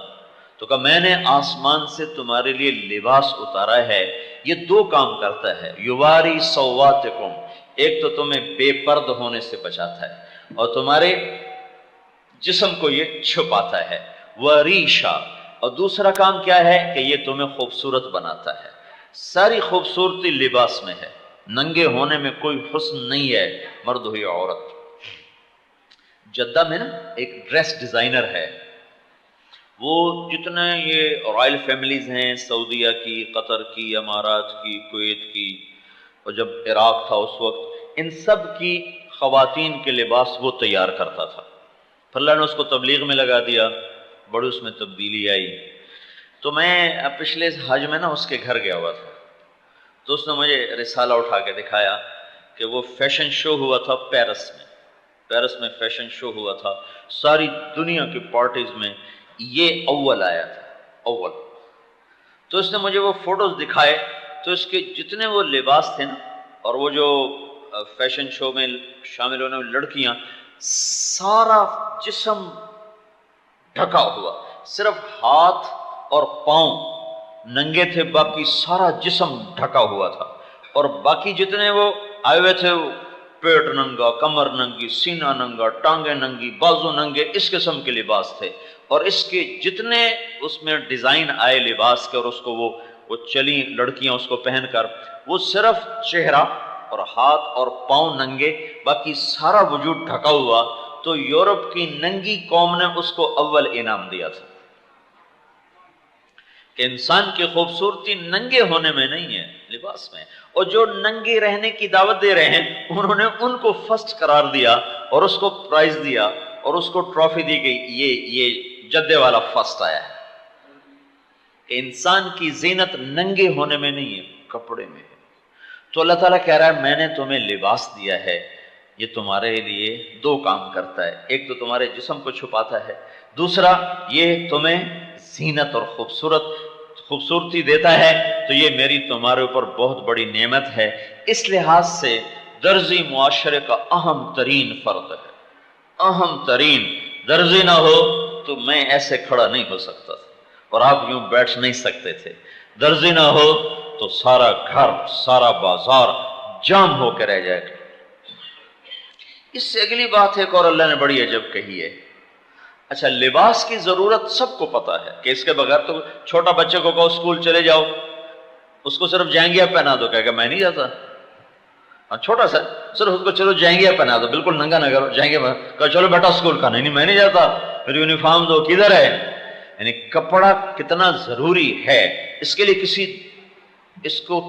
تو کہ میں نے آسمان سے تمہارے لیے لباس اتارا ہے. یہ 2 کام کرتا ہے، یواری سواتکم، ایک تو تمہیں بے پرد ہونے سے بچاتا ہے اور تمہارے جسم کو یہ چھپاتا ہے، وریشا، اور دوسرا کام کیا ہے کہ یہ تمہیں خوبصورت بناتا ہے. ساری خوبصورتی لباس میں ہے، ننگے ہونے میں کوئی حسن نہیں ہے، مرد ہو یا عورت. جدہ میں نا ایک ڈریس ڈیزائنر ہے، وہ جتنے یہ رائل فیملیز ہیں، سعودیہ کی، قطر کی، امارات کی، کویت کی، اور جب عراق تھا اس وقت، ان سب کی خواتین کے لباس وہ تیار کرتا تھا. پھر اللہ نے اس کو تبلیغ میں لگا دیا، بڑی اس میں تبدیلی آئی. تو میں پچھلے حج میں نا اس کے گھر گیا ہوا تھا، تو اس نے مجھے رسالہ اٹھا کے دکھایا کہ وہ فیشن شو ہوا تھا پیرس میں فیشن شو ہوا تھا، ساری دنیا کی پارٹیز میں یہ اول آیا تھا، اول. تو اس نے مجھے وہ فوٹوز دکھائے، تو اس کے جتنے وہ لباس تھے نا، اور وہ جو فیشن شو میں شامل ہونے والی لڑکیاں، سارا جسم ڈھکا ہوا، صرف ہاتھ اور پاؤں ننگے تھے، باقی سارا جسم ڈھکا ہوا تھا. اور باقی جتنے وہ آئے ہوئے تھے، پیٹ ننگا، کمر ننگی، سینہ ننگا، ٹانگیں ننگی، بازو ننگے، اس قسم کے لباس تھے. اور اس کے جتنے اس میں ڈیزائن آئے لباس کے، اور اس کو وہ چلی لڑکیاں اس کو پہن کر، وہ صرف چہرہ اور ہاتھ اور پاؤں ننگے، باقی سارا وجود ڈھکا ہوا. تو یورپ کی ننگی قوم نے اس کو اول انعام دیا تھا کہ انسان کی خوبصورتی ننگے ہونے میں نہیں ہے، لباس میں. اور جو ننگے رہنے کی دعوت دے رہے ہیں انہوں نے ان کو فرسٹ قرار دیا اور اس کو پرائز دیا اور اس کو ٹرافی دی گئی، یہ جدے والا فرسٹ آیا ہے. کہ انسان کی زینت ننگے ہونے میں نہیں ہے، کپڑے میں ہے. تو اللہ تعالیٰ کہہ رہا ہے میں نے تمہیں لباس دیا ہے، یہ تمہارے لیے 2 کام کرتا ہے، ایک تو تمہارے جسم کو چھپاتا ہے، دوسرا یہ تمہیں زینت اور خوبصورتی دیتا ہے تو یہ میری تمہارے اوپر بہت بڑی نعمت ہے۔ اس لحاظ سے درزی معاشرے کا اہم ترین فرد ہے، اہم ترین۔ درزی نہ ہو تو میں ایسے کھڑا نہیں ہو سکتا تھا اور آپ یوں بیٹھ نہیں سکتے تھے، درزی نہ ہو تو سارا گھر سارا بازار جام ہو کے رہ جائے گا۔ اس سے اگلی بات ایک اور اللہ نے بڑی عجب کہی ہے۔ اچھا، لباس کی ضرورت سب کو پتا ہے کہ اس کے بغیر تو چھوٹا بچے کو کہو اسکول چلے جاؤ، اس کو صرف جائنگیا پہنا دو، کہے گا میں نہیں جاتا۔ چھوٹا سا صرف اس کو چلو جائنگیا پہنا دو، بالکل ننگا نہ کرو، جائنگیا کہو چلو بیٹا اسکول کا، نہیں میں نہیں جاتا، پھر یونیفارم دو، کدھر ہے؟ یعنی کپڑا کتنا ضروری ہے، اس کے لیے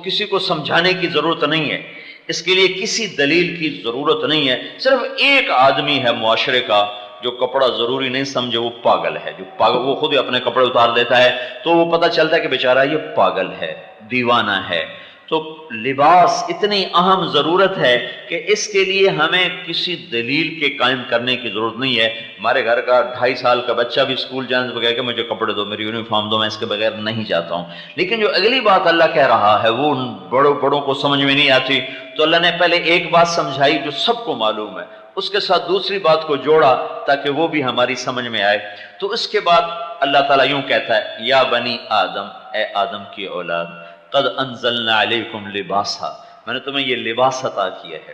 کسی کو سمجھانے کی ضرورت نہیں ہے، اس کے لیے کسی دلیل کی ضرورت نہیں ہے۔ صرف ایک آدمی ہے معاشرے کا جو کپڑا ضروری نہیں سمجھے، وہ پاگل ہے۔ جو پاگل، وہ خود ہی اپنے کپڑے اتار دیتا ہے تو وہ پتہ چلتا ہے کہ بیچارہ یہ پاگل ہے، دیوانہ ہے۔ تو لباس اتنی اہم ضرورت ہے کہ اس کے لیے ہمیں کسی دلیل کے قائم کرنے کی ضرورت نہیں ہے۔ ہمارے گھر کا 2.5 سال کا بچہ بھی اسکول جانے سے بغیر کہ مجھے کپڑے دو، میری یونیفارم دو، میں اس کے بغیر نہیں جاتا ہوں۔ لیکن جو اگلی بات اللہ کہہ رہا ہے وہ ان بڑوں کو سمجھ میں نہیں آتی، تو اللہ نے پہلے ایک بات سمجھائی جو سب کو معلوم ہے، اس کے ساتھ دوسری بات کو جوڑا تاکہ وہ بھی ہماری سمجھ میں آئے۔ تو اس کے بعد اللہ تعالیٰ یوں کہتا ہے، یا بنی آدم، اے آدم کی اولاد، قد انزلنا علیکم لباسا، میں نے تمہیں یہ لباس عطا کیا ہے،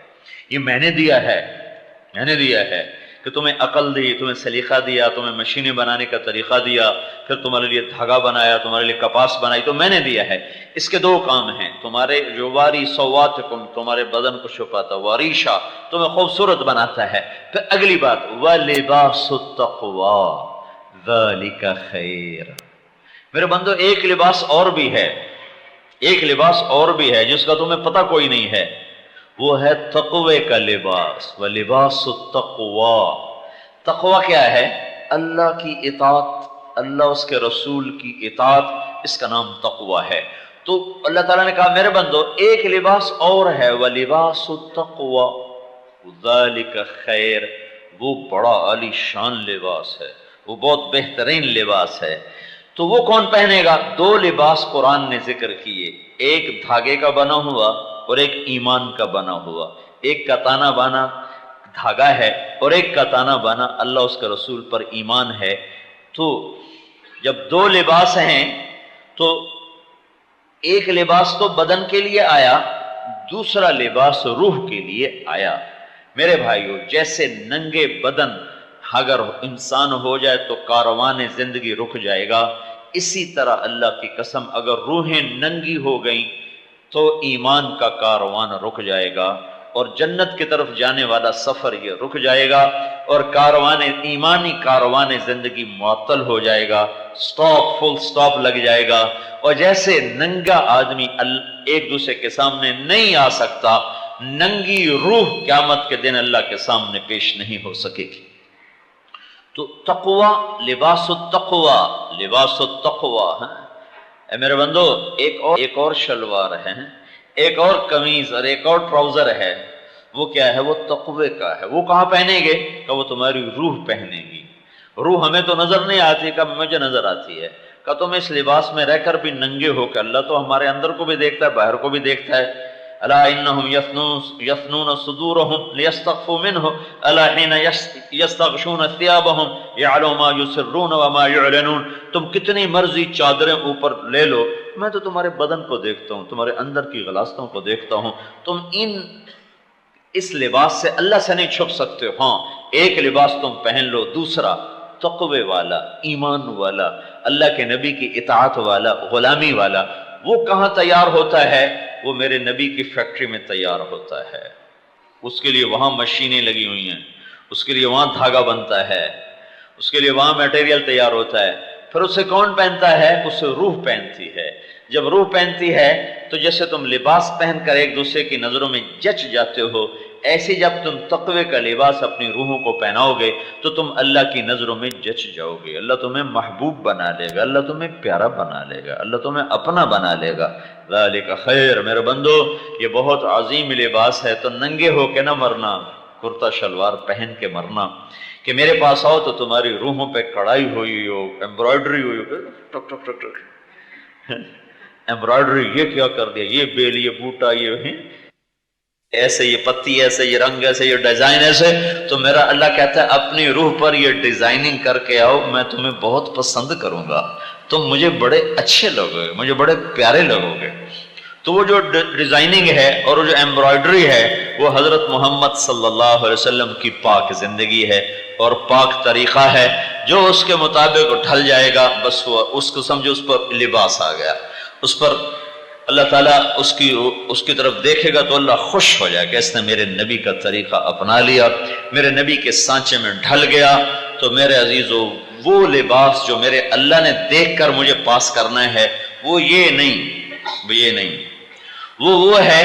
یہ میں نے دیا ہے کہ تمہیں عقل دی، تمہیں سلیقہ دیا، تمہیں مشینیں بنانے کا طریقہ دیا، پھر تمہارے لیے دھاگا بنایا، تمہارے لیے کپاس بنائی، تو میں نے دیا ہے۔ اس کے 2 کام ہیں، تمہارے جو واری سواتکم، تمہارے بدن کو چھپاتا، واریشا، تمہیں خوبصورت بناتا ہے۔ پھر اگلی بات، وَلِبَاسُ التَّقْوَىٰ ذَلِكَ خَيْرٌ، میرے بندو ایک لباس اور بھی ہے جس کا تمہیں پتہ کوئی نہیں ہے، وہ ہے تقوی کا لباس۔ وَلِبَاسُ التَّقْوَىٰ، تقوی کیا ہے؟ اللہ کی اطاعت، اللہ اس کے رسول کی اطاعت، اس کا نام تقوی ہے۔ تو اللہ تعالیٰ نے کہا میرے بندو ایک لباس اور ہے، وَلِبَاسُ التَّقْوَىٰ ذَلِكَ خَيْرٌ، وہ بڑا عالی شان لباس ہے، وہ بہت بہترین لباس ہے۔ تو وہ کون پہنے گا؟ 2 لباس قرآن نے ذکر کیے، ایک دھاگے کا بنا ہوا اور ایک ایمان کا بنا ہوا۔ ایک کا تانا بانا دھاگا ہے اور ایک کا تانا بانا اللہ اس کے رسول پر ایمان ہے۔ تو جب 2 لباس ہیں تو ایک لباس تو بدن کے لیے آیا، دوسرا لباس روح کے لیے آیا۔ میرے بھائیو، جیسے ننگے بدن اگر انسان ہو جائے تو کاروان زندگی رک جائے گا، اسی طرح اللہ کی قسم اگر روحیں ننگی ہو گئیں تو ایمان کا کاروان رک جائے گا اور جنت کی طرف جانے والا سفر یہ رک جائے گا اور ایمانی کاروان زندگی معطل ہو جائے گا، فل سٹاپ لگ جائے گا۔ اور جیسے ننگا آدمی ایک دوسرے کے سامنے نہیں آ سکتا، ننگی روح قیامت کے دن اللہ کے سامنے پیش نہیں ہو سکے گی۔ تو تقوی، لباس التقوی ہے۔ اے میرے بندو ایک اور شلوار ہے، ایک اور قمیض اور ایک اور ٹراؤزر ہے، وہ کیا ہے؟ وہ تقوی کا ہے۔ وہ کہاں پہنیں گے؟ کہ وہ تمہاری روح پہنے گی۔ روح ہمیں تو نظر نہیں آتی، کہ مجھے نظر آتی ہے، کہ تم اس لباس میں رہ کر بھی ننگے ہو کہ اللہ تو ہمارے اندر کو بھی دیکھتا ہے، باہر کو بھی دیکھتا ہے۔ الا انہم یثنون صدورہم لیستخفوا منہ الا حین یستغشون ثیابہم یعلم ما یسرون وما یعلنون۔ تم کتنی مرضی چادریں اوپر لے لو، میں تو تمہارے بدن کو دیکھتا ہوں، تمہارے اندر کی غلاستوں کو دیکھتا ہوں۔ تم اس لباس سے اللہ سے نہیں چھپ سکتے ہو۔ ہاں، ایک لباس تم پہن لو، دوسرا تقوی والا، ایمان والا، اللہ کے نبی کی اطاعت والا، غلامی والا۔ وہ کہاں تیار ہوتا ہے؟ وہ میرے نبی کی فیکٹری میں تیار ہوتا ہے۔ اس کے لیے وہاں مشینیں لگی ہوئی ہیں، اس کے لیے وہاں دھاگا بنتا ہے، اس کے لیے وہاں میٹیریل تیار ہوتا ہے۔ پھر اسے کون پہنتا ہے؟ اسے روح پہنتی ہے۔ جب روح پہنتی ہے تو جیسے تم لباس پہن کر ایک دوسرے کی نظروں میں جچ جاتے ہو، ایسے جب تم تقوی کا لباس اپنی روحوں کو پہناؤ گے تو تم اللہ کی نظروں میں جچ جاؤ گے، اللہ تمہیں محبوب بنا لے گا، اللہ تمہیں پیارا بنا لے گا، اللہ تمہیں اپنا بنا لے گا۔ ذالک خیر، میرے بندو یہ بہت عظیم لباس ہے۔ تو ننگے ہو کے نہ مرنا، کرتا شلوار پہن کے مرنا، کہ میرے پاس آؤ تو تمہاری روحوں پہ کڑھائی ہوئی ہو، ایمبرائڈری ہوئی ہو، ٹک ٹک ٹک ٹک، ایمبرائڈری یہ کیا کر دیا، یہ بیل، یہ بوٹا، یہ ایسے، یہ پتی ایسے، یہ رنگ ایسے، یہ ڈیزائن ایسے. تو میرا اللہ کہتا ہے اپنی روح پر یہ ڈیزائننگ کر کے آؤ، میں تمہیں بہت پسند کروں گا، تم مجھے بڑے اچھے لگو گے، مجھے بڑے پیارے لگو گے. تو وہ جو ڈیزائننگ ہے اور وہ جو ایمبرائڈری ہے وہ حضرت محمد صلی اللہ علیہ وسلم کی پاک زندگی ہے اور پاک طریقہ ہے. جو اس کے مطابق ڈھل جائے گا بس وہ اس کو سمجھو اس پر لباس آ گیا، اس پر اللہ تعالیٰ اس کی طرف دیکھے گا تو اللہ خوش ہو جائے کہ اس نے میرے نبی کا طریقہ اپنا لیا، میرے نبی کے سانچے میں ڈھل گیا. تو میرے عزیزو وہ لباس جو میرے اللہ نے دیکھ کر مجھے پاس کرنا ہے وہ یہ نہیں، وہ ہے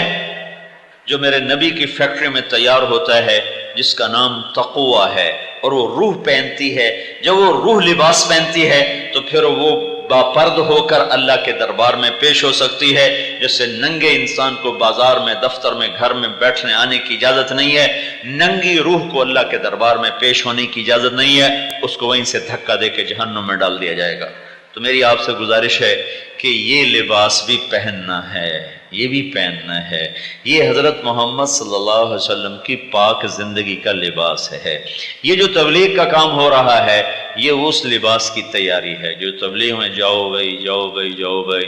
جو میرے نبی کی فیکٹری میں تیار ہوتا ہے، جس کا نام تقوی ہے، اور وہ روح پہنتی ہے. جب وہ روح لباس پہنتی ہے تو پھر وہ باپرد ہو کر اللہ کے دربار میں پیش ہو سکتی ہے. جیسے ننگے انسان کو بازار میں، دفتر میں، گھر میں بیٹھنے آنے کی اجازت نہیں ہے، ننگی روح کو اللہ کے دربار میں پیش ہونے کی اجازت نہیں ہے، اس کو وہیں سے دھکا دے کے جہنم میں ڈال دیا جائے گا. تو میری آپ سے گزارش ہے کہ یہ لباس بھی پہننا ہے، یہ بھی پہننا ہے. یہ حضرت محمد صلی اللہ علیہ وسلم کی پاک زندگی کا لباس ہے. یہ جو تبلیغ کا کام ہو رہا ہے یہ اس لباس کی تیاری ہے. جو تبلیغ میں جاؤ بھائی، جاؤ بھائی، جاؤ بھائی،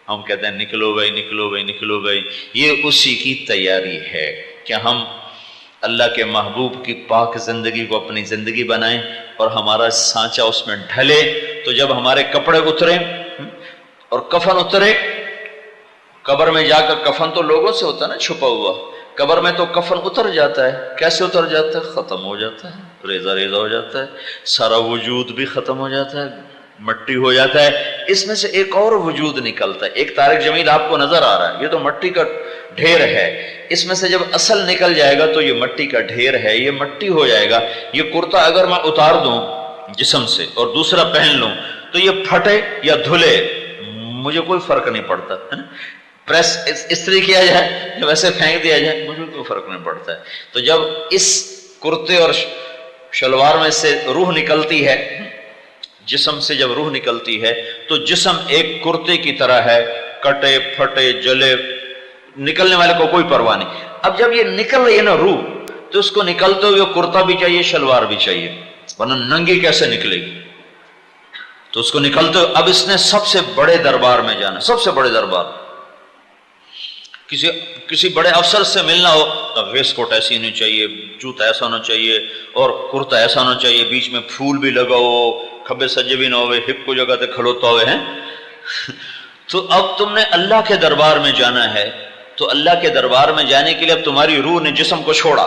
ہم کہتے ہیں نکلو بھائی، نکلو بھائی، نکلو بھائی، یہ اسی کی تیاری ہے کہ ہم اللہ کے محبوب کی پاک زندگی کو اپنی زندگی بنائیں اور ہمارا سانچہ اس میں ڈھلے. تو جب ہمارے کپڑے اترے اور کفن اترے، قبر میں جا کر کفن تو لوگوں سے ہوتا ہے نا چھپا ہوا، قبر میں تو کفن اتر جاتا ہے. کیسے اتر جاتا ہے؟ ختم ہو جاتا ہے، ریزہ ریزہ ہو جاتا ہے، سارا وجود بھی ختم ہو جاتا ہے، مٹی ہو جاتا ہے. اس میں سے ایک اور وجود نکلتا ہے. ایک طارق جمیل آپ کو نظر آ رہا ہے، یہ تو مٹی کا ڈھیر ہے. اس میں سے جب اصل نکل جائے گا تو یہ مٹی کا ڈھیر ہے، یہ مٹی ہو جائے گا. یہ کرتا اگر میں اتار دوں جسم سے اور دوسرا پہن لوں تو یہ پھٹے یا دھلے مجھے کوئی فرق نہیں پڑتا ہے نا. پریس استری کیا جائے یا ویسے پھینک دیا جائے مجھے کوئی فرق نہیں پڑتا ہے. تو جب اس کرتے اور شلوار میں سے روح نکلتی ہے، جسم سے جب روح نکلتی ہے تو جسم ایک کرتے کی طرح ہے، کٹے پھٹے جلے، نکلنے والے کو کوئی پرواہ نہیں. اب جب یہ نکل رہی ہے نا روح، تو اس کو نکلتے ہوئے کرتا بھی چاہیے، شلوار بھی چاہیے، ورنہ ننگی کیسے نکلے گی. تو اس کو نکلتے ہوئے اب اس نے سب سے بڑے دربار میں جانا، سب سے بڑے دربار. کسی بڑے افسر سے ملنا ہو تو ویسٹ کوٹ ایسی ہونی چاہیے، جوتا ایسا ہونا چاہیے اور کرتا ایسا ہونا چاہیے، بیچ میں پھول بھی لگا ہو، کھبے سجے بھی نہ ہوئے، ہپ کو جگہ تے کھلوتا ہوئے ہیں. تو اب تم نے اللہ کے دربار میں جانا ہے، تو اللہ کے دربار میں جانے کے لیے اب تمہاری روح نے جسم کو چھوڑا،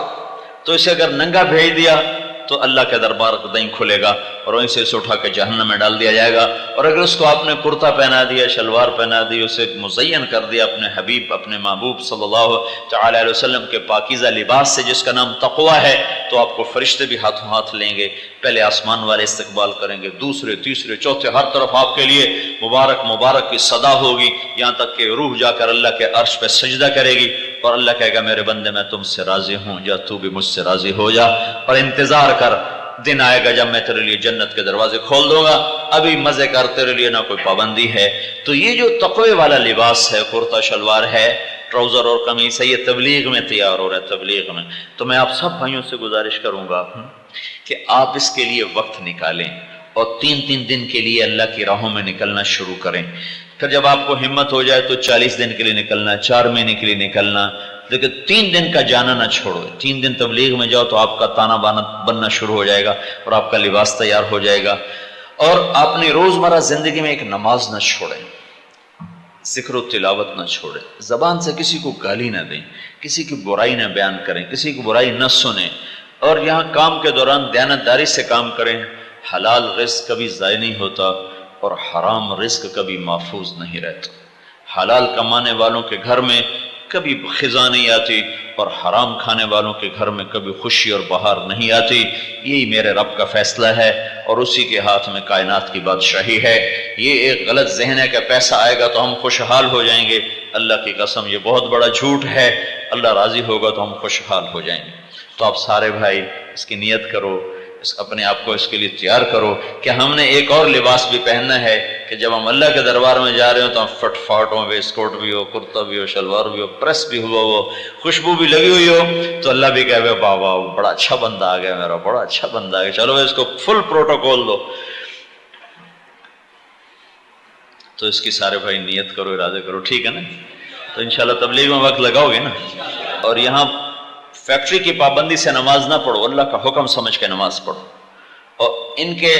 تو اسے اگر ننگا بھیج دیا تو اللہ کے دربار کو دہیں کھلے گا اور وہیں سے اسے اٹھا کے جہنم میں ڈال دیا جائے گا. اور اگر اس کو آپ نے کرتا پہنا دیا، شلوار پہنا دی، اسے مزین کر دیا اپنے حبیب، اپنے محبوب صلی اللہ تعالی علیہ وسلم کے پاکیزہ لباس سے جس کا نام تقوی ہے، تو آپ کو فرشتے بھی ہاتھوں ہاتھ لیں گے. پہلے آسمان والے استقبال کریں گے، دوسرے تیسرے چوتھے، ہر طرف آپ کے لیے مبارک مبارک کی صدا ہوگی، یہاں تک کہ روح جا کر اللہ کے عرش پہ سجدہ کرے گی اور اللہ کہے گا میرے بندے میں تم سے راضی ہوں، جا تو بھی مجھ سے راضی ہو جا اور انتظار کر، دن آئے گا جب میں تیرے لیے جنت کے دروازے کھول دوں گا، ابھی مزے کر، تیرے لیے نہ کوئی پابندی ہے. تو یہ جو تقوی والا لباس ہے، کرتا شلوار ہے، ٹراؤزر اور قمیص ہے، یہ تبلیغ میں تیار ہو رہا ہے، تبلیغ میں. تو میں آپ سب بھائیوں سے گزارش کروں گا کہ آپ اس کے لیے وقت نکالیں اور 3 دن کے لیے اللہ کی راہوں میں نکلنا شروع کریں. پھر جب آپ کو ہمت ہو جائے تو 40 دن کے لیے نکلنا، 4 مہینے کے لیے نکلنا، لیکن 3 دن کا جانا نہ چھوڑو. 3 دن تبلیغ میں جاؤ تو آپ کا تانا بانا بننا شروع ہو جائے گا اور آپ کا لباس تیار ہو جائے گا. اور اپنی روزمرہ زندگی میں ایک نماز نہ چھوڑیں، ذکر و تلاوت نہ چھوڑیں، زبان سے کسی کو گالی نہ دیں، کسی کی برائی نہ بیان کریں، کسی کی برائی نہ سنیں، اور یہاں کام کے دوران دیانتداری سے کام کریں. حلال رزق کبھی ضائع نہیں ہوتا اور حرام رزق کبھی محفوظ نہیں رہتا. حلال کمانے والوں کے گھر میں کبھی خزاں نہیں آتی اور حرام کھانے والوں کے گھر میں کبھی خوشی اور بہار نہیں آتی. یہی میرے رب کا فیصلہ ہے اور اسی کے ہاتھ میں کائنات کی بادشاہی ہے. یہ ایک غلط ذہن ہے کہ پیسہ آئے گا تو ہم خوشحال ہو جائیں گے. اللہ کی قسم یہ بہت بڑا جھوٹ ہے. اللہ راضی ہوگا تو ہم خوشحال ہو جائیں گے. تو آپ سارے بھائی اس کی نیت کرو، اپنے آپ کو اس کے لیے تیار کرو کہ ہم نے ایک اور لباس بھی پہننا ہے کہ جب ہم اللہ کے دربار میں جا رہے ہوں تو ہم فٹ فاٹ ہوں، ویسٹ کوٹ بھی ہو، کرتا بھی ہو، شلوار بھی ہو، پریس بھی ہوا ہو، خوشبو بھی لگی ہوئی ہو، تو اللہ بھی کہے بابا بڑا اچھا بندہ آ گیا میرا، بڑا اچھا بندہ آ گیا، چلو اس کو فل پروٹوکول دو۔ تو اس کی سارے بھائی نیت کرو، ارادے کرو، ٹھیک ہے نا؟ تو انشاءاللہ تبلیغ میں وقت لگاؤ گے نا۔ اور یہاں فیکٹری کی پابندی سے نماز نہ پڑھو، اللہ کا حکم سمجھ کے نماز پڑھو، اور ان کے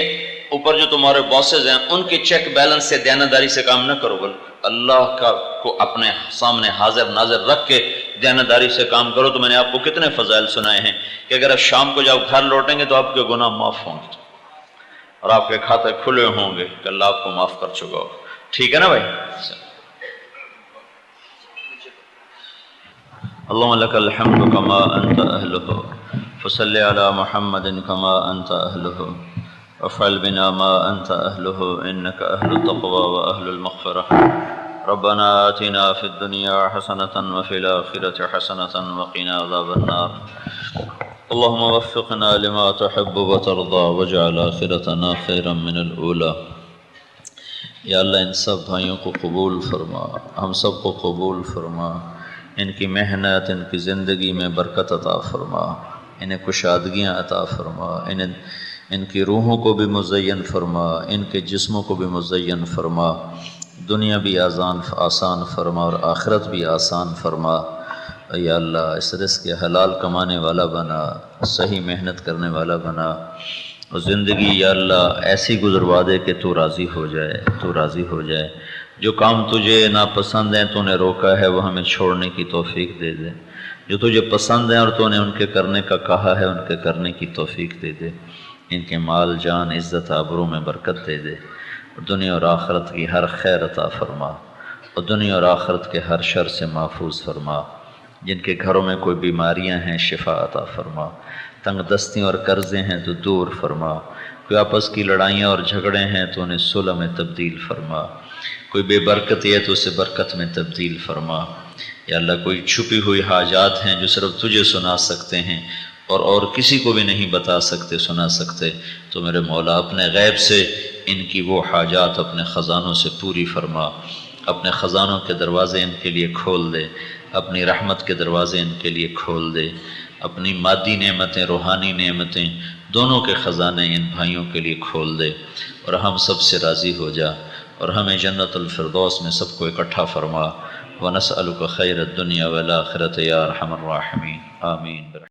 اوپر جو تمہارے باسز ہیں ان کے چیک بیلنس سے دیانتداری سے کام نہ کرو، بلکہ اللہ کا کو اپنے سامنے حاضر ناظر رکھ کے دیانتداری سے کام کرو۔ تو میں نے آپ کو کتنے فضائل سنائے ہیں کہ اگر آپ شام کو جب گھر لوٹیں گے تو آپ کے گناہ معاف ہوں گے اور آپ کے کھاتے کھلے ہوں گے کہ اللہ آپ کو معاف کر چکا ہو، ٹھیک ہے نا بھائی؟ اللهم لك الحمد كما أنت أهله فصل على محمد كما أنت أهله وافعل بنا ما أنت أهله إنك أهل التقوى وأهل المغفرة. ربنا آتنا في الدنيا حسنة وفي الآخرة حسنة وقنا عذاب النار. اللهم وفقنا لما تحب وترضى واجعل آخرتنا خيرا من الأولى. یا اللہ ان سب بھائیوں کو قبول فرما، ہم سب کو قبول فرما، ان کی محنت، ان کی زندگی میں برکت عطا فرما، انہیں کشادگیاں عطا فرما، ان کی روحوں کو بھی مزین فرما، ان کے جسموں کو بھی مزین فرما، دنیا بھی آسان فرما اور آخرت بھی آسان فرما۔ یا اللہ اس رزق کے حلال کمانے والا بنا، صحیح محنت کرنے والا بنا، اور زندگی یا اللہ ایسی گزروا دے کہ تو راضی ہو جائے، تو راضی ہو جائے۔ جو کام تجھے ناپسند ہیں تو نے روکا ہے وہ ہمیں چھوڑنے کی توفیق دے دے، جو تجھے پسند ہیں اور تو نے ان کے کرنے کا کہا ہے ان کے کرنے کی توفیق دے دے۔ ان کے مال جان عزت آبرو میں برکت دے دے، اور دنیا اور آخرت کی ہر خیر عطا فرما، اور دنیا اور آخرت کے ہر شر سے محفوظ فرما۔ جن کے گھروں میں کوئی بیماریاں ہیں شفا عطا فرما، تنگ دستیاں اور قرضے ہیں تو دور فرما، کوئی آپس کی لڑائیاں اور جھگڑے ہیں تو انہیں صلح میں تبدیل فرما، کوئی بے برکتی ہے تو اسے برکت میں تبدیل فرما۔ یا اللہ کوئی چھپی ہوئی حاجات ہیں جو صرف تجھے سنا سکتے ہیں اور کسی کو بھی نہیں بتا سکتے، سنا سکتے، تو میرے مولا اپنے غیب سے ان کی وہ حاجات اپنے خزانوں سے پوری فرما، اپنے خزانوں کے دروازے ان کے لیے کھول دے، اپنی رحمت کے دروازے ان کے لیے کھول دے، اپنی مادی نعمتیں روحانی نعمتیں دونوں کے خزانے ان بھائیوں کے لیے کھول دے، اور ہم سب سے راضی ہو جا، اور ہمیں جنت الفردوس میں سب کو اکٹھا فرما۔ وَنَسْأَلُكَ خَيْرَ الدُّنْيَا وَالْآخِرَةِ يَا أَرْحَمَ الرَّاحِمِينَ آمین۔